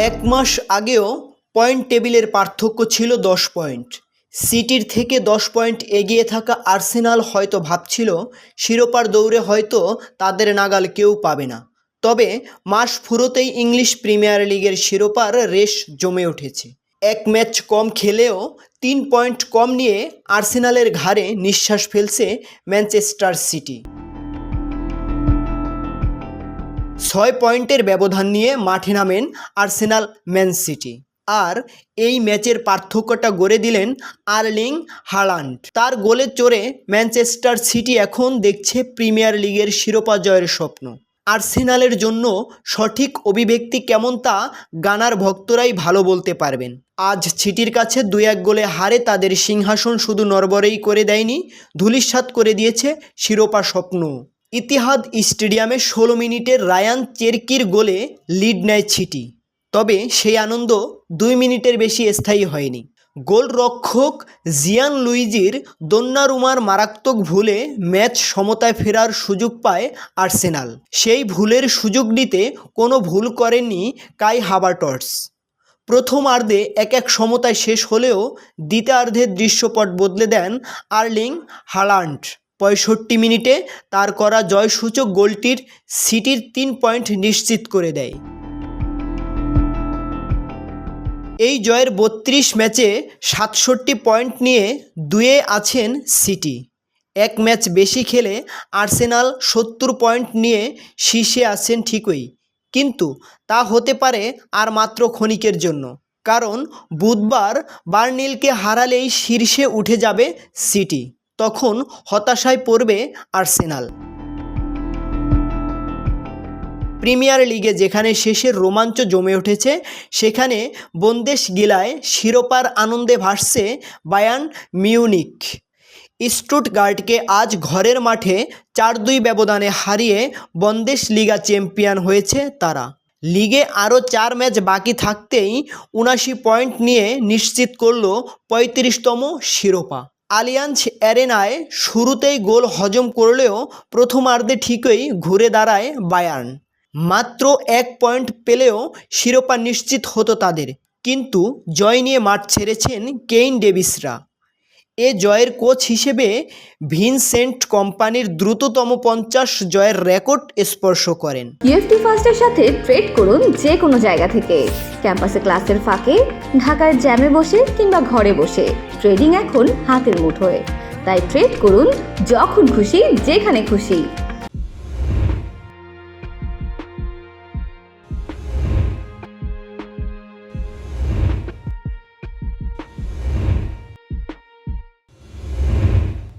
এক মাস আগেও পয়েন্ট টেবিলের পার্থক্য ছিল 10 পয়েন্ট। সিটির থেকে 10 পয়েন্ট এগিয়ে থাকা আর্সেনাল হয়তো ভাবছিল শিরোপার দৌড়ে হয়তো তাদের নাগাল কেউ পাবে না। তবে মাস ফুরোতেই ইংলিশ প্রিমিয়ার লিগের শিরোপার রেস জমে উঠেছে। এক ম্যাচ কম খেলেও 3 পয়েন্ট কম নিয়ে আর্সেনালের ঘাড়ে নিঃশ্বাস ফেলছে ম্যানচেস্টার সিটি। 6 পয়েন্টের ব্যবধান নিয়ে মাঠে নামেন আর্সেনাল ম্যান সিটি। আর এই ম্যাচের পার্থক্যটা গড়ে দিলেন আর্লিং হালান্ড। তার গোলে চড়ে ম্যানচেস্টার সিটি এখন দেখছে প্রিমিয়ার লিগের শিরোপা জয়ের স্বপ্ন। আর্সেনালের জন্য সঠিক অভিব্যক্তি কেমন তা গানার ভক্তরাই ভালো বলতে পারবেন। আজ সিটির কাছে 2-1 গোলে হারে তাদের সিংহাসন শুধু নড়বড়েই করে দেয়নি, ধূলিসাৎ করে দিয়েছে শিরোপা স্বপ্ন। ইতিহাদ স্টেডিয়ামে 16 মিনিটের রায়ান চেরকির গোলে লিড নেয় সিটি। তবে সেই আনন্দ 2 মিনিটের বেশি স্থায়ী হয়নি। গোলরক্ষক জিয়ান লুইজির দোন্নারুমার মারাত্মক ভুলে ম্যাচ সমতায় ফেরার সুযোগ পায় আর্সেনাল। সেই ভুলের সুযোগ নিতে কোনো ভুল করেননি কাই হাভার্টস। প্রথমার্ধে 1-1 সমতায় শেষ হলেও দ্বিতীয়ার্ধের দৃশ্যপট বদলে দেন আর্লিং হালান্ড। 65 মিনিটে তার করা জয়সূচক গোলটির সিটির 3 পয়েন্ট নিশ্চিত করে দেয়। এই জয়ের 32 ম্যাচে 67 পয়েন্ট নিয়ে 2-এ আছেন সিটি। এক ম্যাচ বেশি খেলে আর্সেনাল 70 পয়েন্ট নিয়ে শীর্ষে আছেন ঠিকই, কিন্তু তা হতে পারে আর মাত্র ক্ষণিকের জন্য। কারণ বুধবার বার্নলিকে হারালেই শীর্ষে উঠে যাবে সিটি। তখন হতাশায় পড়বে আর্সেনাল। প্রিমিয়ার লিগে যেখানে শেষের রোমাঞ্চ জমে উঠেছে, সেখানে বুন্দেসলিগায় শিরোপার আনন্দে ভাসছে বায়ার্ন মিউনিখ। স্টুটগার্টকে আজ ঘরের মাঠে 4-2 ব্যবধানে হারিয়ে বুন্দেসলিগা চ্যাম্পিয়ন হয়েছে তারা। লিগে আরও 4 ম্যাচ বাকি থাকতেই 79 পয়েন্ট নিয়ে নিশ্চিত করল 35তম শিরোপা। আলিয়াঞ্জ অ্যারেনায় শুরুতেই গোল হজম করলেও প্রথমার্ধে ঠিকই ঘুরে দাঁড়ায় বায়ার্ন। মাত্র 1 পয়েন্ট পেলেও শিরোপা নিশ্চিত হতো তাদের, কিন্তু জয় নিয়ে মাঠ ছেড়েছেন কেইন ডেভিসরা। এ জয়ের কোচ হিসেবে ভিনসেন্ট কম্পানির দ্রুততম 50 জয়ের রেকর্ড স্পর্শ করেন। ইএফটি ফার্স্টের সাথে ট্রেড করুন যে কোনো জায়গা থেকে। ক্যাম্পাসে ক্লাসের ফাঁকে, ঢাকার জ্যামে বসে কিংবা ঘরে বসে, ট্রেডিং এখন হাতের মুঠোয়। তাই ট্রেড করুন যখন খুশি, যেখানে খুশি।